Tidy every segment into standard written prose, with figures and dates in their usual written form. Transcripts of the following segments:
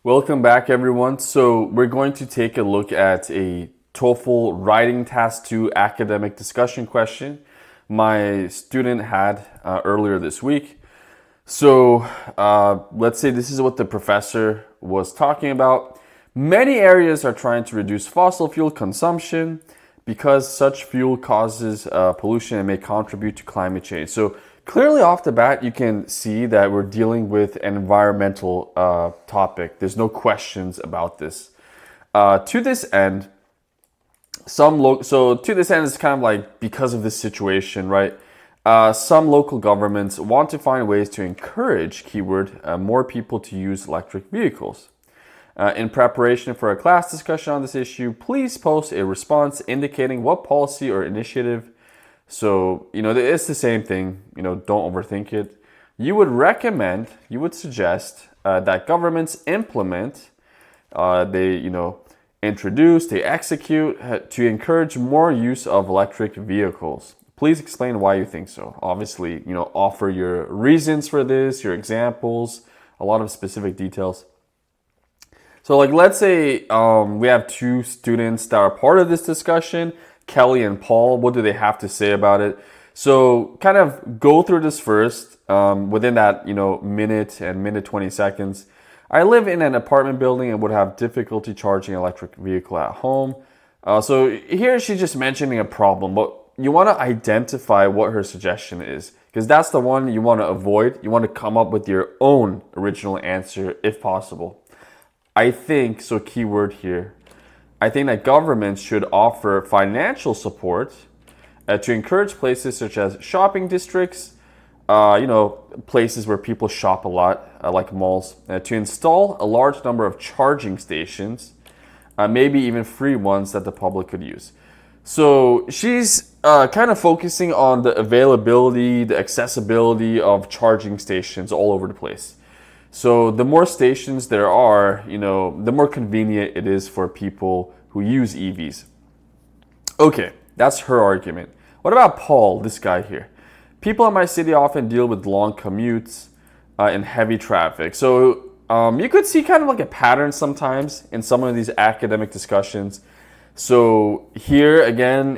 Welcome back, everyone. So we're going to take a look at a TOEFL Writing Task 2 academic discussion question my student had earlier this week. So let's say this is what the professor was talking about. Many areas are trying to reduce fossil fuel consumption because such fuel causes pollution and may contribute to climate change. So clearly off the bat, you can see that we're dealing with an environmental topic. There's no questions about this. To this end, it's kind of like because of this situation, right? Some local governments want to find ways to encourage, more people to use electric vehicles. In preparation for a class discussion on this issue, please post a response indicating what policy or initiative. So, it's the same thing, don't overthink it. You would suggest that governments implement, they execute to encourage more use of electric vehicles. Please explain why you think so. Obviously, offer your reasons for this, your examples, a lot of specific details. So let's say we have two students that are part of this discussion, Kelly and Paul. What do they have to say about it? So kind of go through this first within that, minute 20 seconds. I live in an apartment building and would have difficulty charging an electric vehicle at home. So here she's just mentioning a problem, but you want to identify what her suggestion is, because that's the one you want to avoid. You want to come up with your own original answer if possible. I think, so keyword here, I think that governments should offer financial support to encourage places such as shopping districts, places where people shop a lot, like malls, to install a large number of charging stations, maybe even free ones that the public could use. So she's kind of focusing on the availability, the accessibility of charging stations all over the place. So the more stations there are, the more convenient it is for people who use EVs. Okay, that's her argument. What about Paul, this guy here? People in my city often deal with long commutes and heavy traffic. So you could see kind of like a pattern sometimes in some of these academic discussions. So here again,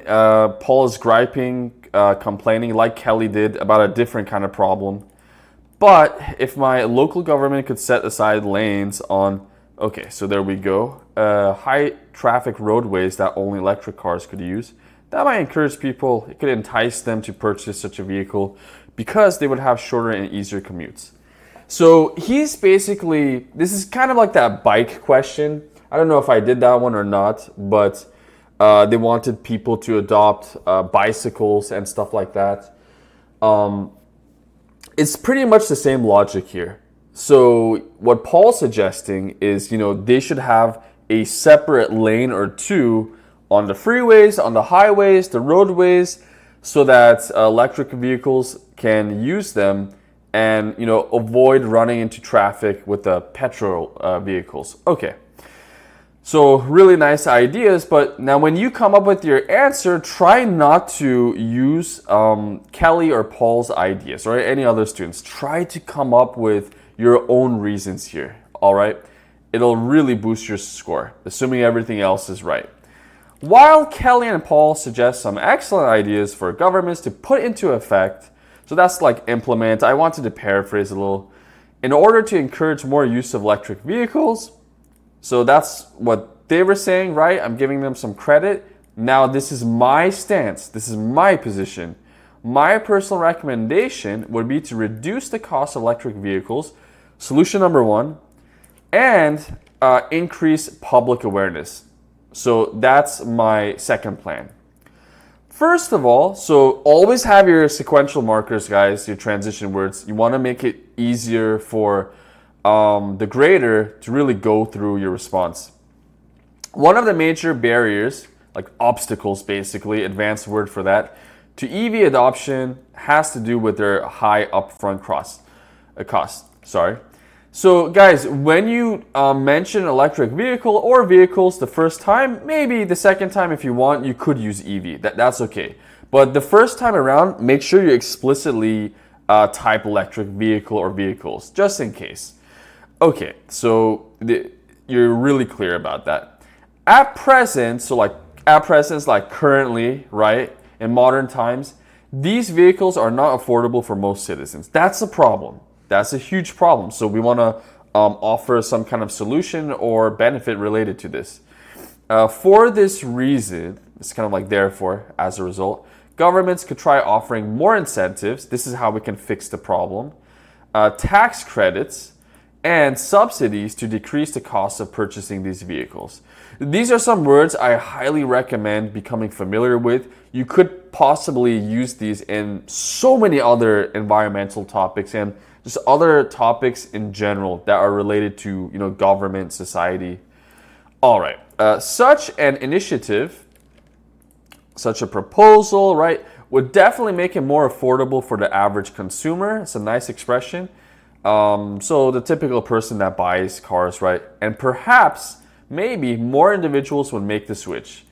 Paul is griping, complaining like Kelly did about a different kind of problem. But if my local government could set aside lanes on, okay, so there we go, high traffic roadways that only electric cars could use, that might encourage people, it could entice them to purchase such a vehicle because they would have shorter and easier commutes. So he's basically, this is kind of like that bike question. I don't know if I did that one or not, but they wanted people to adopt bicycles and stuff like that. It's pretty much the same logic here. So what Paul's suggesting is, they should have a separate lane or two on the freeways, on the highways, the roadways, so that electric vehicles can use them and, avoid running into traffic with the petrol vehicles. Okay. So really nice ideas, but now when you come up with your answer, try not to use Kelly or Paul's ideas or any other students. Try to come up with your own reasons here, all right? It'll really boost your score, assuming everything else is right. While Kelly and Paul suggest some excellent ideas for governments to put into effect, so that's like implement, I wanted to paraphrase a little, in order to encourage more use of electric vehicles. So that's what they were saying, right? I'm giving them some credit. Now this is my stance. This is my position. My personal recommendation would be to reduce the cost of electric vehicles, solution number one, and increase public awareness. So that's my second plan. First of all, so always have your sequential markers, guys, your transition words. You want to make it easier for the grader to really go through your response. One of the major barriers, like obstacles basically, advanced word for that, to EV adoption has to do with their high upfront cost. So guys, when you mention electric vehicle or vehicles the first time, maybe the second time if you want, you could use EV. That's okay. But the first time around, make sure you explicitly type electric vehicle or vehicles, just in case. Okay, so you're really clear about that. At present, like currently, right, in modern times, these vehicles are not affordable for most citizens. That's a problem. That's a huge problem. So we want to offer some kind of solution or benefit related to this. For this reason, it's kind of like therefore, as a result, governments could try offering more incentives. This is how we can fix the problem. Tax credits and subsidies to decrease the cost of purchasing these vehicles. These are some words I highly recommend becoming familiar with. You could possibly use these in so many other environmental topics and just other topics in general that are related to, government, society. All right, such an initiative, such a proposal, right, would definitely make it more affordable for the average consumer. It's a nice expression. So the typical person that buys cars, right? And perhaps, maybe more individuals would make the switch.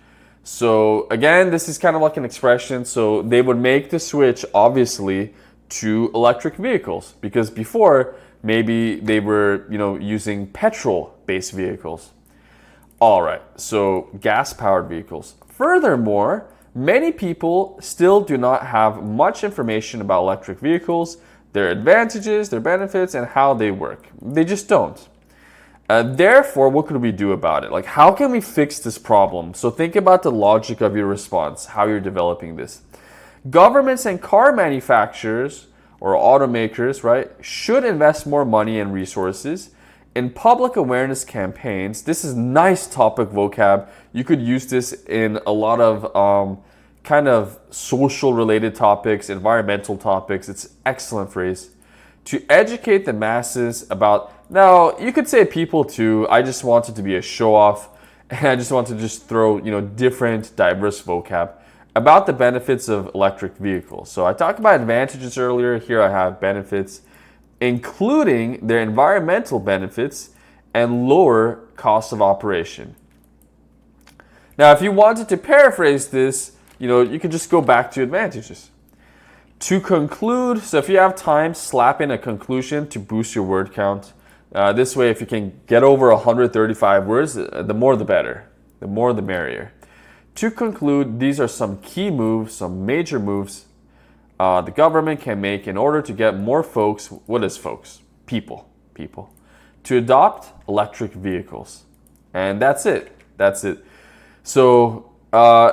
So again, this is kind of like an expression. So they would make the switch, obviously, to electric vehicles. Because before, maybe they were, using petrol-based vehicles. All right, so gas-powered vehicles. Furthermore, many people still do not have much information about electric vehicles, their advantages, their benefits, and how they work. They just don't. Therefore, what could we do about it? Like, how can we fix this problem? So think about the logic of your response, how you're developing this. Governments and car manufacturers or automakers, right, should invest more money and resources in public awareness campaigns. This is nice topic vocab. You could use this in a lot of kind of social related topics, environmental topics. It's an excellent phrase. To educate the masses about, now you could say people too. I just wanted to be a show off and I just want to just throw, different diverse vocab about the benefits of electric vehicles. So I talked about advantages earlier. Here I have benefits, including their environmental benefits and lower cost of operation. Now, if you wanted to paraphrase this, you could just go back to advantages. To conclude, so if you have time, slap in a conclusion to boost your word count. This way, if you can get over 135 words, the more the better. The more the merrier. To conclude, these are some key moves, some major moves the government can make in order to get more folks, what is folks? People, to adopt electric vehicles. And that's it. So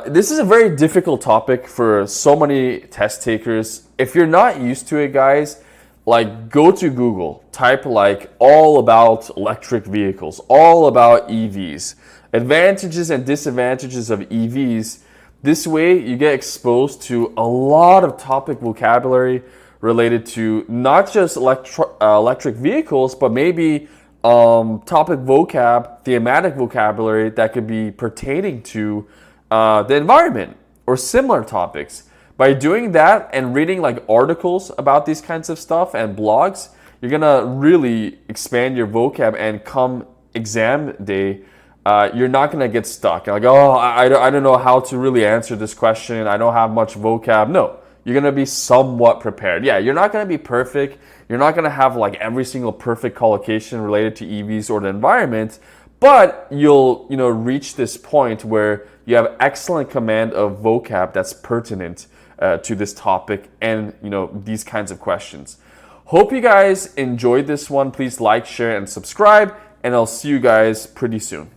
this is a very difficult topic for so many test takers. If you're not used to it, guys, like go to Google, type like all about electric vehicles, all about EVs, advantages and disadvantages of EVs. This way you get exposed to a lot of topic vocabulary related to not just electric vehicles, but maybe topic vocab, thematic vocabulary that could be pertaining to the environment or similar topics. By doing that and reading like articles about these kinds of stuff and blogs, you're gonna really expand your vocab, and come exam day, you're not gonna get stuck. Like, oh, I don't know how to really answer this question. I don't have much vocab. No, you're gonna be somewhat prepared. Yeah, you're not gonna be perfect. You're not gonna have like every single perfect collocation related to EVs or the environment, but you'll reach this point where you have excellent command of vocab that's pertinent to this topic and these kinds of questions. Hope you guys enjoyed this one. Please like, share, and subscribe, and I'll see you guys pretty soon.